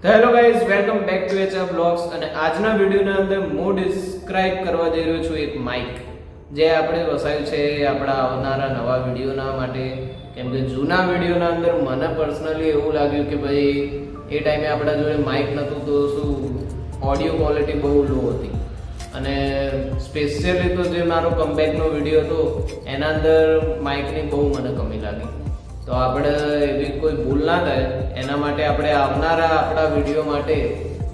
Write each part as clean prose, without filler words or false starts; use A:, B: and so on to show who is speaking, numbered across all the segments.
A: તો hello guys, welcome back to HR blogs. અને આજના વિડીયોના અંદર હું ડિસ્ક્રાઇબ કરવા જઈ રહ્યો છું એક માઇક જે આપણે વસાવ્યું છે આપણા આવનારા નવા વિડીયોના માટે. કેમ કે જૂના વિડીયોના અંદર મને પર્સનલી એવું લાગ્યું કે ભાઈ એ ટાઈમે આપણા જોડે માઇક નહોતું તો શું ઓડિયો ક્વોલિટી બહુ લો હતી. અને સ્પેશિયલી તો જે મારો કમબેકનો વિડીયો હતો એના અંદર માઇકની બહુ મને કમી લાગી. તો આપણે એવી કોઈ ભૂલ ના થાય એના માટે આપણે આવનારા આપણા વિડીયો માટે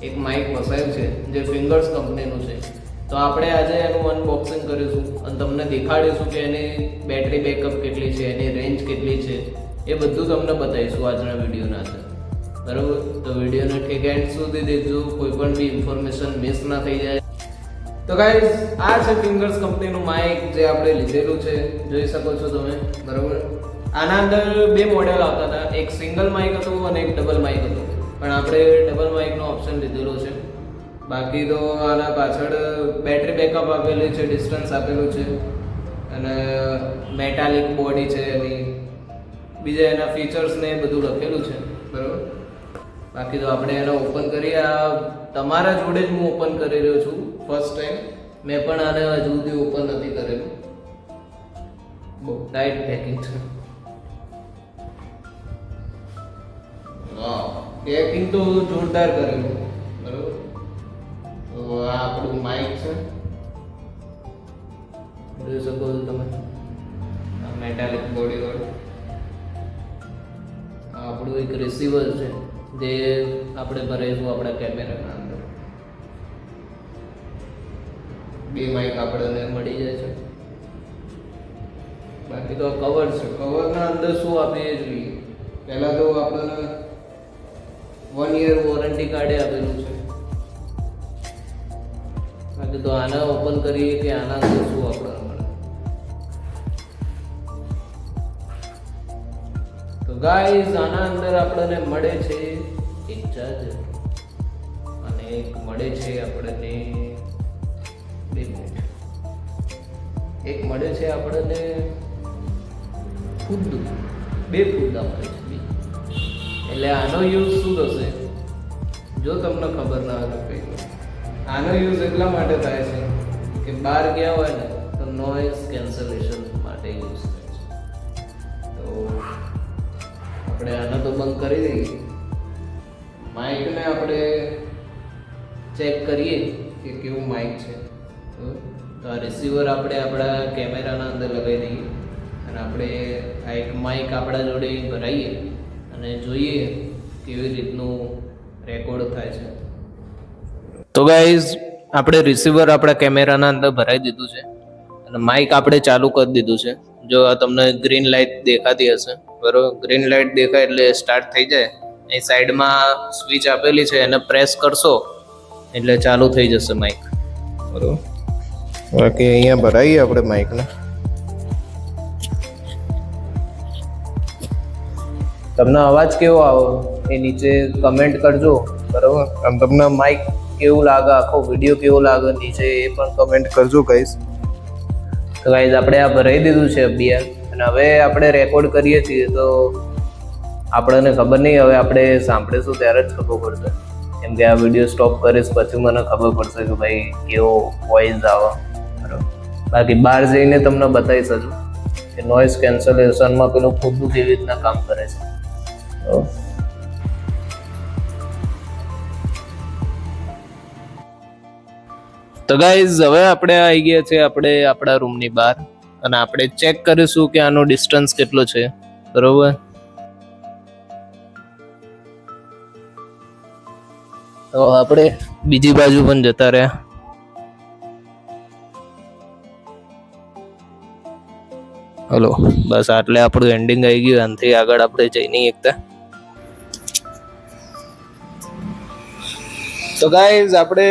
A: એક માઇક વસાવ્યું છે જે ફિંગર્સ કંપનીનું છે. તો આપણે આજે એનું અનબોક્સિંગ કરીશું અને તમને દેખાડીશું કે એની બેટરી બેકઅપ કેટલી છે, એની રેન્જ કેટલી છે, એ બધું તમને બતાવીશું આજના વિડીયોના અંદર. બરાબર? તો વિડીયોને ઠીક એન્ડ સુધી દેખજો, કોઈ પણ બી ઇન્ફોર્મેશન મિસ ના થઈ જાય. તો ગાઈઝ, આ છે ફિંગર્સ કંપનીનું માઇક જે આપણે લીધેલું છે, જોઈ શકો છો તમે. બરાબર? આના અંદર બે મોડેલ આવતા હતા, એક સિંગલ માઇક હતું અને એક ડબલ માઇક હતું. પણ આપણે ડબલ માઇકનો ઓપ્શન લીધેલો છે. બાકી તો આના પાછળ બેટરી બેકઅપ આપેલી છે, ડિસ્ટન્સ આપેલું છે અને મેટાલિક બોડી છે એની, બીજા એના ફીચર્સ ને એ બધું લખેલું છે. બરાબર? બાકી તો આપણે એને ઓપન કરીએ. આ તમારા જોડે જ હું ઓપન કરી રહ્યો છું ફર્સ્ટ ટાઈમ. મેં પણ આને હજુ સુધી ઓપન નથી કરેલું. બહુ ટાઈટ પેકિંગ છે. પેકિંગ તો જોરદાર કરેલું. બરાબર? તો આ આપણું માઇક છે, જોઈ શકો છો તમે. આ મેટાલિક બોડી વાળું. આ આપણું એક રિસીવર છે જે આપણે ભરાઈશું આપણા કેમેરાના અંદર. બે માઇક આપણને મળી જાય છે. બાકી તો કવર છે. કવરના અંદર શું આપીએ જોઈએ, પહેલા તો આપણને 1 year વોરંટી કાર્ડ આપેલું છે. બાકી તો આને ઓપન કરીએ કે આના અંદર શું આપણને મળે. તો ગાઈઝ, આના અંદર આપણને મળે છે એક ચાર્જર અને એક મળે છે આપણને એક મળે છે આપણને ફૂડ. બે ફૂદા મળે છે. એટલે આનો યુઝ શું થશે જો તમને ખબર ના હોય તો આનો યુઝ એટલા માટે થાય છે કે બહાર ગયા હોય ને તો નોઇઝ કેન્સલેશન માટે યુઝ થાય છે. તો આપણે આને તો બંધ કરી દઈએ. માઇકને આપણે ચેક કરીએ કે કેવું માઇક છે. તો આ રિસીવર આપણે આપણા કેમેરાના અંદર લગાવી દઈએ અને આપણે આ એક માઇક આપણા જોડે ભરાઈએ અને જોઈએ કેવી રીતનું રેકોર્ડ થાય છે. તો ગાઈઝ, આપણે રિસીવર આપણા કેમેરાના અંદર ભરાઈ દીધું છે અને માઇક આપણે ચાલુ કરી દીધું છે. જો આ તમને ગ્રીન લાઇટ દેખાતી હશે. બરોબર? ગ્રીન લાઇટ દેખાય એટલે સ્ટાર્ટ થઈ જાય. અહીં સાઈડમાં સ્વિચ આપેલી છે, એને પ્રેસ કરશો એટલે ચાલુ થઈ જશે માઇક. બરોબર? બાકી અહીંયા ભરાઈએ આપણે માઇકને. તમને અવાજ કેવો આવો એ નીચે કમેન્ટ કરજો. બરાબર? આમ તમને માઇક કેવું લાગે, આખો વિડીયો કેવો લાગે નીચે એ પણ કમેન્ટ કરજો ગાઈઝ. તો ગાઈઝ, આપણે આ ભરાઈ દીધું છે અભિયાન અને હવે આપણે રેકોર્ડ કરીએ છીએ. તો આપણને ખબર નહીં, હવે આપણે સાંભળીશું ત્યારે જ ખબર પડશે. કેમ કે આ વિડીયો સ્ટોપ કરીશ પછી મને ખબર પડશે કે ભાઈ કેવો વોઇસ આવે. બરાબર? બાકી બહાર જઈને તમને બતાવીશ હજુ કે નોઇઝ કેન્સલેશનમાં પેલું ખુદનું કેવી રીતના કામ કરે છે. તો ગાઈઝ, હવે આપણે આવી ગયા છે આપણે આપણા રૂમની બહાર અને આપણે ચેક કરીશું કે આનો ડિસ્ટન્સ કેટલો છે. બરોબર? તો આપણે બીજી બાજુ પણ જતા રહ્યા. હલો, બસ આટલે આપણું એન્ડિંગ આવી ગયું. આનાથી આગળ આપણે જઈ નહીં શકતા. તો ગાઈઝ, આપણે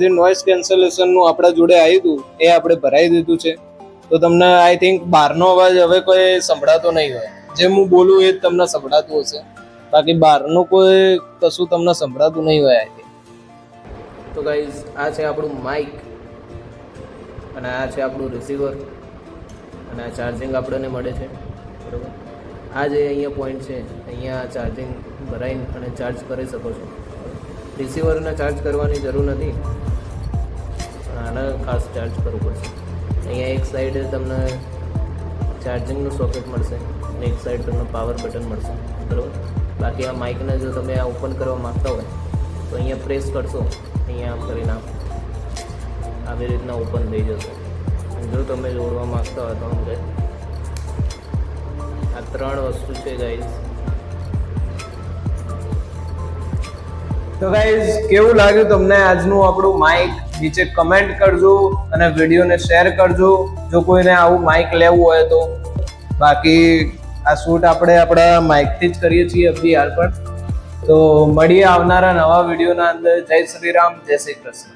A: જે નોઇઝ કેન્સલેશનનું આપણા જોડે આવ્યું હતું એ આપણે ભરાઈ દીધું છે. તો તમને આઈ થિંક બહારનો અવાજ હવે કોઈ સંભળાતો નહીં હોય. જે હું બોલું એ જ તમને સંભળાતું હશે. બાકી બહારનું કોઈ કશું તમને સંભળાતું નહીં હોય આઈ થિંક. તો ગાઈઝ, આ છે આપણું માઇક અને આ છે આપણું રિસીવર અને આ ચાર્જિંગ આપણને મળે છે. બરાબર? આ જે અહીંયા પોઈન્ટ છે, અહીંયા ચાર્જિંગ ભરાઈને અને ચાર્જ કરી શકો છો. રિસીવરને ચાર્જ કરવાની જરૂર નથી, પણ આને ખાસ ચાર્જ કરવું પડશે. અહીંયા એક સાઈડ તમને ચાર્જિંગનું સોકેટ મળશે અને એક સાઈડ તમને પાવર બટન મળશે, બરાબર. બાકી આ માઇકને જો તમે આ ઓપન કરવા માગતા હોય તો અહીંયા પ્રેસ કરશો, અહીંયા આમ કરીને આવી રીતના ઓપન થઈ જશે. અને જો તમે જોડવા માગતા હોય તો સમજે આ 3 વસ્તુ છે ગાઈઝ. તો ગાઈઝ કેવું લાગ્યું તમને આજનું આપણું માઇક? નીચે કમેન્ટ કરજો અને વિડીયોને શેર કરજો જો કોઈને આવું માઇક લેવું હોય તો. બાકી આ શૂટ આપણે આપણા માઇકથી જ કરીએ છીએ અભી હાલ પણ. તો મળીએ આવનારા નવા વિડીયોના અંદર. જય શ્રી રામ, જય શ્રી કૃષ્ણ.